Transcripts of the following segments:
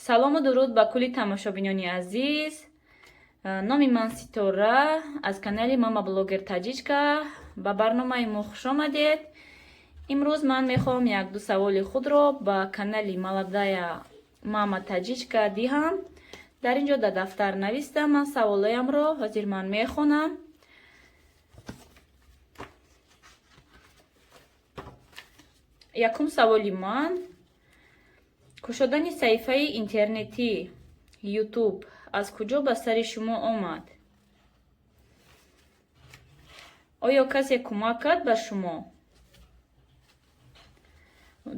салому дуруд ба кулли тамошобинони азиз. Номи ман Ситора аз канали Мама Блогер Таҷичка. Ба барномаи мо хуш омадед. имрӯз ман мехоҳам як-ду саволи худро ба канали Маладая Мама Таҷичка диҳам. дар ин ҷо дар дафтар навистам. Ман саволаямро ҳозир ман мехонам. якум саволи ман: кушодани саҳифаи интернетӣ YouTube аз куҷо ба сари шумо омад? оё касе кӯмак кард ба шумо?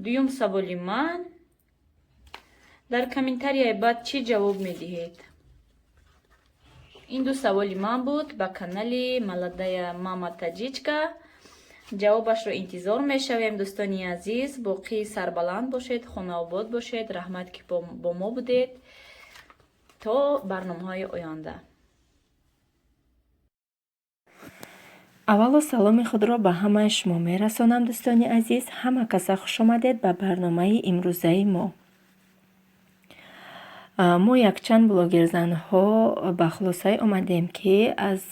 дуюм саволи ман: дар комментарияи баъд чӣ ҷавоб медиҳед? ин ду саволи ман буд ба канали Маладая Мама Таҷичка. ҷавобашро интизор мешавем. дӯстони азиз, боқӣ сарбаланд бошед, хонаобод бошед. раҳмат ки бо мо будед. то барномаҳои оянда. аввало саломи худро ба ҳамаи шумо мерасонам. дӯстони азиз, ҳама каса хуш омадед ба барномаи имрӯзаи мо. мо якчанд блогерзанҳо ба хулосае омадем ки аз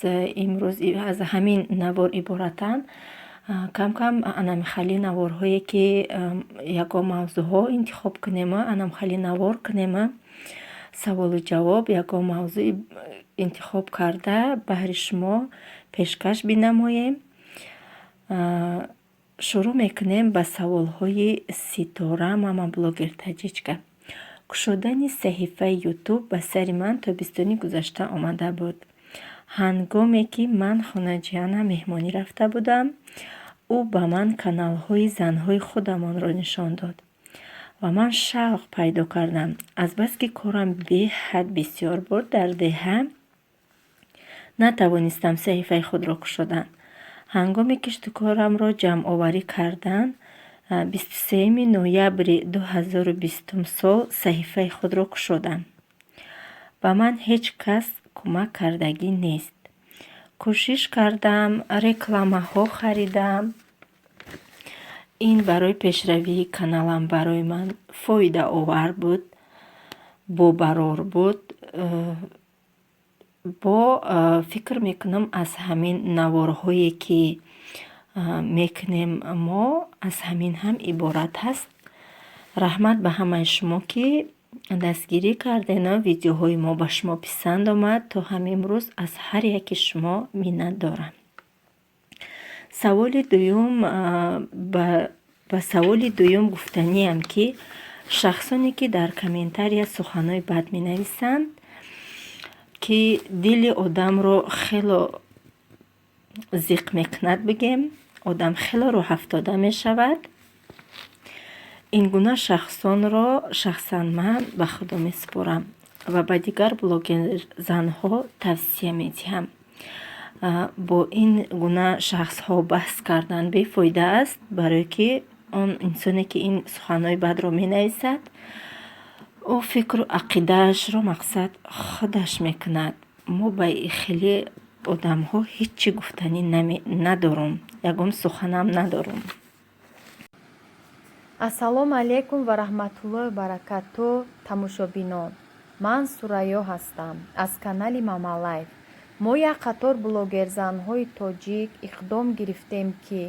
имрӯз аз ҳамин навор иборатан кам анамихали наворҳое ки ягон мавзӯъҳо интихоб кунема, анамихали навор кунема, саволу ҷавоб ягон мавзӯи интихоб карда баҳри шумо пешкаш бинамоем. шурӯъ мекунем ба саволҳои Ситора Мама Блогер Таҷичка. кушодани саҳифаи YouTube ба сари ман тобистони гузашта омада буд. ҳангоме ки ман хонаҷияна меҳмонӣ рафта будам, ӯ ба ман каналҳои занҳои худамонро нишон дод ва ман шавқ пайдо кардам. азбаски корам беҳад бисёр буд, дар деҳа натавонистам саҳифаи худро кушодан. ҳангоме ки штукорамро ҷамъоварӣ кардан, 23 ноябри 2020 сол саҳифаи худро кушодам. ба ман ҳеҷ кас кӯмак кардагӣ нест. кӯшиш кардам, рекламаҳо харидам. ин барои пешравии каналам барои ман фоидаовар буд, бобарор буд. бо фикр мекунам аз ҳамин наворҳое ки мекунем мо, аз ҳамин ҳам иборат ҳаст. раҳмат ба ҳамаи шумо ки дастгирӣ кардена. видеоҳои мо ба шумо писанд омад. то ҳамимрӯз аз ҳар яки шумо миннат дорам. саволи дуюм, ба саволи дуюм гуфтаниам ки шахсоне ки дар комментария суханои бад менависанд, ки дили одамро хело зиқ мекунад, бигем одам хело роҳафтода мешавад. ин гуна шахсонро шахсан ман ба худо месупорам ва ба дигар блогерзанҳо тавсия медиҳам. бо ин гуна шахсҳо баҳс кардан бефоида аст, барое ки он инсоне ки ин суханои бадро менависад, ӯ фикру ақидаашро мақсад худаш мекунад. мо ба хеле одамҳо ҳечи гуфтанӣ надорум, ягон суханам надорум. ассалому алайкум ва раҳматуллоҳи ва баракатуҳ. тамошобинон, ман Сурайё ҳастам аз канали Мама Лайф. мо як қатор блогерзанҳои тоҷик иқдом гирифтем ки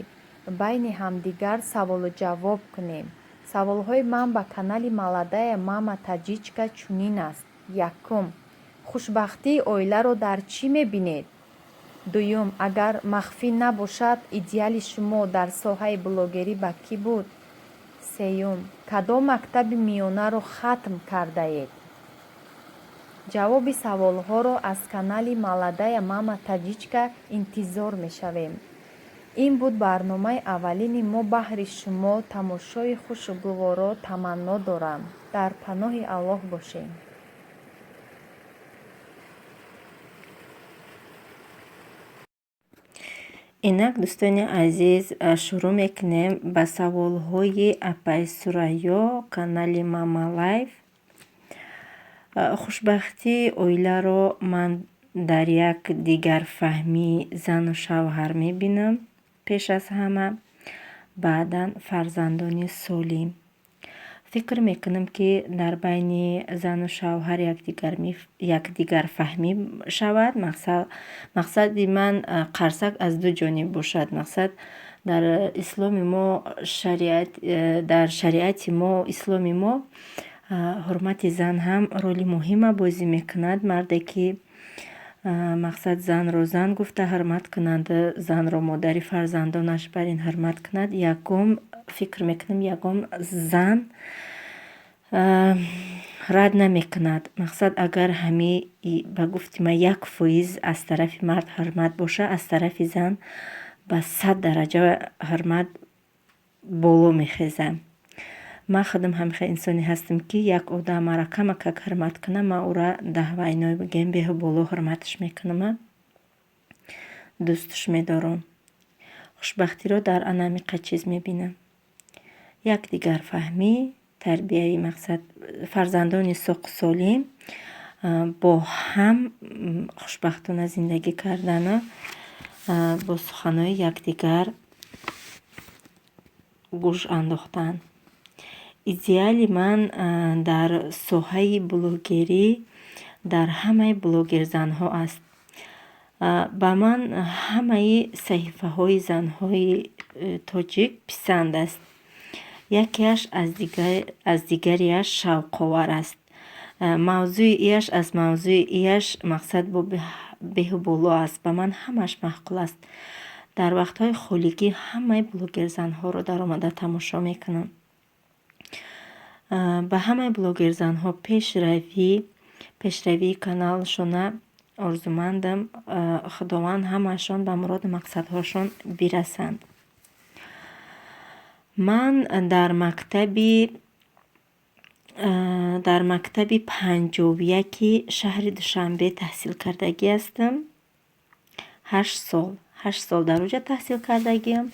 байни ҳамдигар саволу ҷавоб кунем. саволҳои ман ба канали Маладая Мама Таҷичка чунин аст: якум, хушбахтии оиларо дар чӣ мебинед? дуюм, агар махфӣ набошад, идеали шумо дар соҳаи блогерӣ ба кӣ буд? сеюм, кадом мактаби миёнаро хатм кардаед? ҷавоби саволҳоро аз канали Маладая Мама Таҷичка интизор мешавем. ин буд барномаи аввалини мо. баҳри шумо тамошои хушу гуворо таманно дорам. дар паноҳи Аллоҳ бошем. инак дӯстони азиз, шурӯъ мекунем ба саволҳои апай Сурайё, канали Мама Лайф. хушбахтии оиларо ман дар як дигарфаҳмии зану шавҳар мебинам. пеш аз ҳама, баъдан фарзандони солим. фикр мекунам ки дар байни зану шавҳар якдигар фаҳмӣ шавад. Мақсади ман қарсак аз ду ҷониб бошад. Мақсад дар исломи мо дар шариати мо исломи мо ҳурмати зан ҳам роли муҳима бозӣ мекунад. марде ки мақсад занро зан гуфта ҳурмат кунад, занро модари фарзандонаш бар ин ҳурмат кунад, фикр мекунам ягон зан рад намекунад. мақсад агар ҳами ба гуфти ман 1% аз тарафи мард ҳурмат боша, аз тарафи зан ба 100 дараҷа ҳурмат боло мехезам. ман худам ҳамеша инсоне ҳастам ки як одам маро камакак ҳурмат кунам, ман ура даҳвайной бигем беҳу боло ҳурматаш мекунам, дӯсташ медорам. хушбахтиро дар анамиқа чиз мебинам. якдигар фаҳмӣ, тарбияи мақсад фарзандони соқу солим бо ҳам хушбахтона зиндагӣ кардана, бо суханои якдигар гӯш андохтан. идеали ман дар соҳаи блогерӣ дар ҳамаи блогерзанҳо аст. ба ман ҳамаи саҳифаҳои занҳои тоҷик писанд аст. якеаш аз дигариаш шавқовар аст. мавзӯи ияш аз мавзӯи ияш мақсад бо беҳу боло аст. ба ман ҳамааш маъқул аст. дар вақтҳои холигӣ ҳамаи блогерзанҳоро даромада тамошо мекунам. ба ҳамаи блогерзанҳо пешравии каналшона орзумандам. худованд ҳамаашон ба муроду мақсадҳошон бирасанд. ман дар мактаби 51 шаҳри Душанбе таҳсил кардагӣ ҳастам. 8 сол дар оҷа таҳсил кардагиам.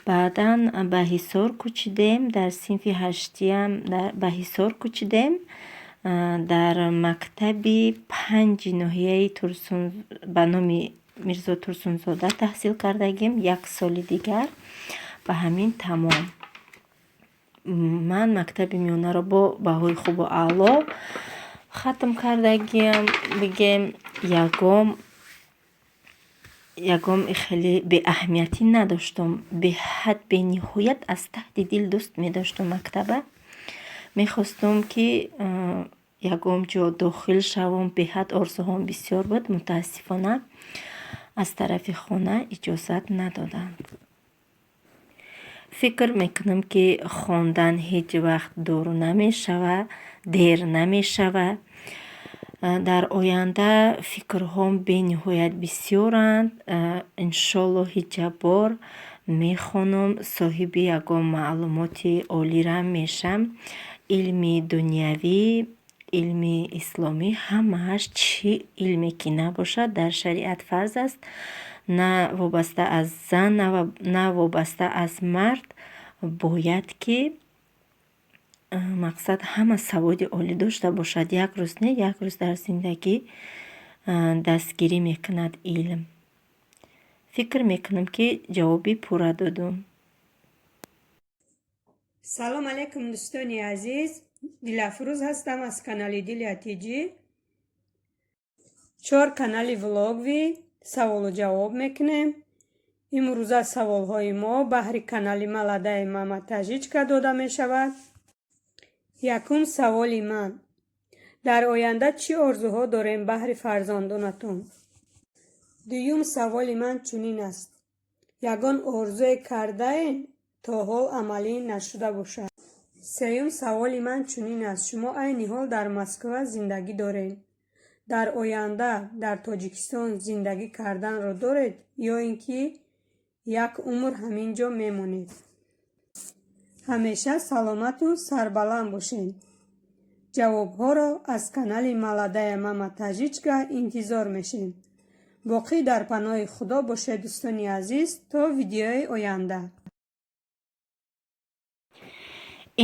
баъдан ба Ҳисор кӯчидем. дар синфи 8 ба Ҳисор кӯчидем. дар мактаби 5 ноҳияи ба номи Мирзо Турсунзода таҳсил кардагим. 1 соли дигар ба ҳамин тамом. ман мактаби миёнаро бо баҳои хубу аъло хатм кардагиам. бигем ягом хеле беаҳамиятӣ надоштам. беҳад бениҳоят аз таҳти дил дӯст медоштам мактаба. мехостам ки ягом ҷо дохил шавам. беҳад орзуҳом бисёр буд. мутаассифона аз тарафи хона иҷозат надоданд. фикр мекунам ки хондан ҳеҷ вақт дур намешавад, дер намешавад. дар оянда фикрҳом бениҳоят бисёранд. иншоаллоҳи ҷаббор мехонам, соҳиби ягон маълумоти олирам мешам. илми дунявӣ, илми исломӣ, ҳамааш чӣ илме ки набошад дар шариат фарз аст. на вобаста аз зан, на вобаста аз мард, бояд ки мақсад ҳама саводи олӣ дошта бошад. як рӯз не як рӯз дар зиндагӣ дастгирӣ мекунад илм. фикр мекунам ки ҷавоби пурра додам. салом алейкум дӯстони азиз. Дилафрӯз ҳастам аз канали Дили Атиҷӣ. 4 канали влогви саволу ҷавоб мекунем. имрӯза саволҳои мо баҳри канали Маладаи Мама Тажичка дода мешавад. якум саволи ман: дар оянда чӣ орзуҳо дорем баҳри фарзандонатон? дуюм саволи ман чунин аст: ягон орзуе кардаен то ҳол амалӣ нашуда бошад? сеюм саволи ман чунин аст: шумо айни ҳол дар Москва зиндагӣ доред. дар оянда дар Тоҷикистон зиндагӣ карданро доред ё ин ки як умр ҳамин ҷо мемонед? ҳамеша саломату сарбаланд бошед. ҷавобҳоро аз канали Маладая Мама Тажичка интизор мешем. боқӣ дар паноҳи худо бошед дӯстони азиз то видеои оянда.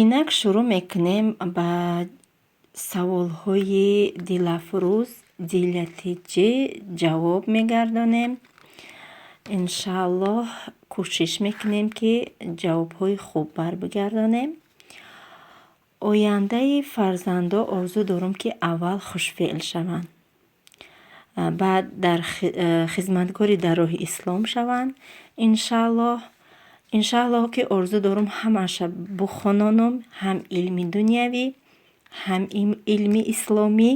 инак шурӯъ мекунем ба саволҳои дилафрӯз. дилатиҷӣ ҷавоб мегардонем. иншааллоҳ кӯшиш мекунем ки ҷавобҳои хуб барбигардонем. ояндаи фарзандо орзу дорам, ки аввал хушфеъл шаванд, баъд дар хизматгори дар роҳи ислом шаванд. Иншааллоҳ ки орзу дорам ҳамаша бихононам, ҳам илми дунявӣ, ҳам илми исломӣ.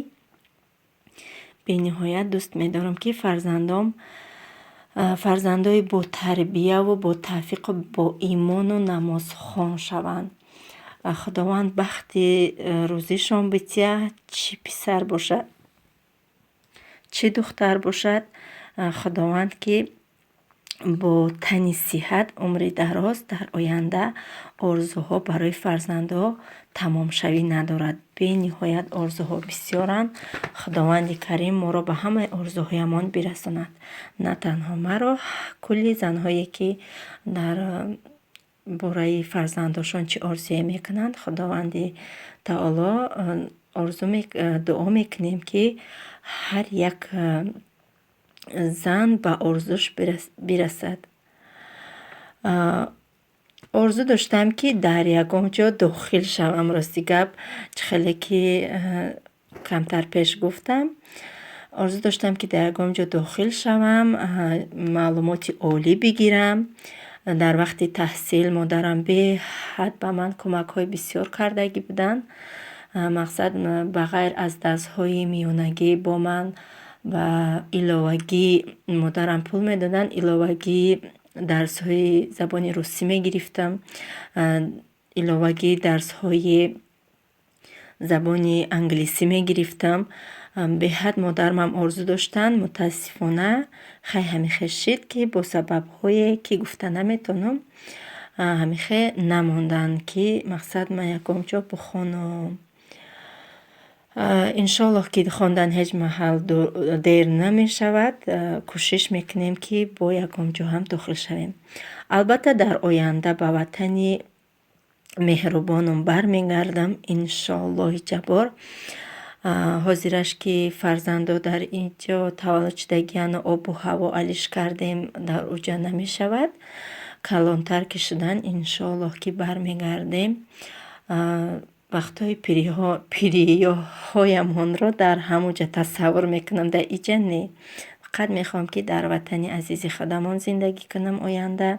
Бениҳоят дӯст медорам, ки фарзандои ботарбияву ботавфиқу боимону намозхон шаванд. Худованд бахти рӯзишон битиҳад, чӣ писар бошад, чӣ духтар бошад. Худованд ки бо тани сиҳат, умри дароз дар оянда орзуҳо барои фарзандҳо тамомшавӣ надорад. Бениҳоят орзуҳо бисёранд. Худованди карим моро ба ҳамаи орзуҳоямон бирасонад. На танҳо маро, кулли занҳое, ки дар бораи фарзандошон чӣ орзуе мекунанд. Худованди таоло дуо мекунем, ки ҳар як зан ба орзуш бирасад. орзу доштам, ки дар ягон ҷо дохил шавам. Рости гап, чӣ хеле ки камтар пеш гуфтам. Орзу доштам, ки дар ягон ҷо дохил шавам, маълумоти олӣ бигирам. Дар вақти таҳсил модарам беҳад ба ман кӯмакҳои бисёр кардагӣ буданд. Мақсад ба ғайр аз дарсҳои миёнагӣ бо ман ва иловагӣ модарам пул медоданд. Иловагӣ дарсҳои забони русӣ мегирифтам. Иловагӣ дарсҳои забони англисӣ мегирифтам. Беҳад модарамам орзу доштанд. Мутаассифона хай ҳамихе шид, ки бо сабабҳое, ки гуфта наметавонам, ҳамихе намонданд, ки мақсад ман ягон ҷо бихонам. Иншоаллоҳ, ки хондан ҳеҷ маҳал дер намешавад. Кӯшиш мекунем, ки бо ягон ҷо ҳам дохил шавем. Албатта дар оянда ба ватани меҳрубонам бармегардам, иншоаллоҳи ҷаббор. Ҳозираш, ки фарзандо дар ин ҷо таваллуд шудагияну обу ҳаво алиш кардем, дар у ҷо намешавад. Калонтар ки шуданд, иншоаллоҳ, ки бармегардем. Вақтҳои пириёҳоямонро дар ҳамун ҷо тасаввур мекунам, дар ин ҷо не. Фақат мехоҳам, ки дар ватани азизи худамон зиндагӣ кунам оянда.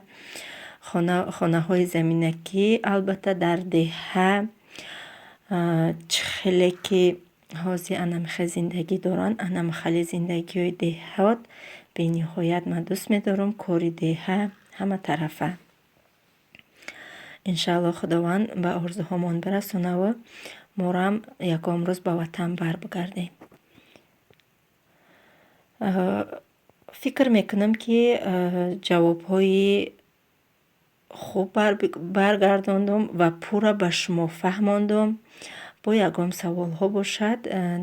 Хонаҳои заминакӣ, албатта дар деҳа, чӣ хеле ки ҳози анамихе зиндагӣ доранд, анамихали зиндагиҳои деҳот бениҳоят ман дӯст медорам. Кори деҳа ҳаматарафа. Иншааллоҳ худованд ба орзуҳомон бирасонаву морам ягон рӯз ба ватан баргардем. Фикр мекунам, ки ҷавобҳои хуб баргардондум ва пурра ба шумо фаҳмондум. Бо ягон саволҳо бошад,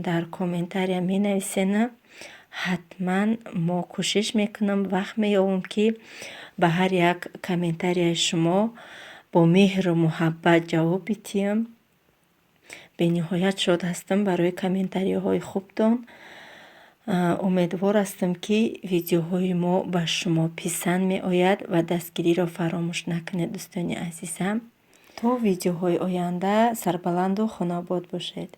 дар комментария менависена. Ҳатман мо кӯшиш мекунам, вақт меёбам, ки ба ҳар як комментарияи шумо бо меҳру муҳаббат ҷавоб бидиҳам. Бениҳоят шод ҳастам барои комментариҳои хубтон. Умедвор ҳастам, ки видеоҳои мо ба шумо писанд меояд ва дастгириро фаромӯш накунед, дӯстони азизам. То видеоҳои оянда сарбаланду хонобод бошед.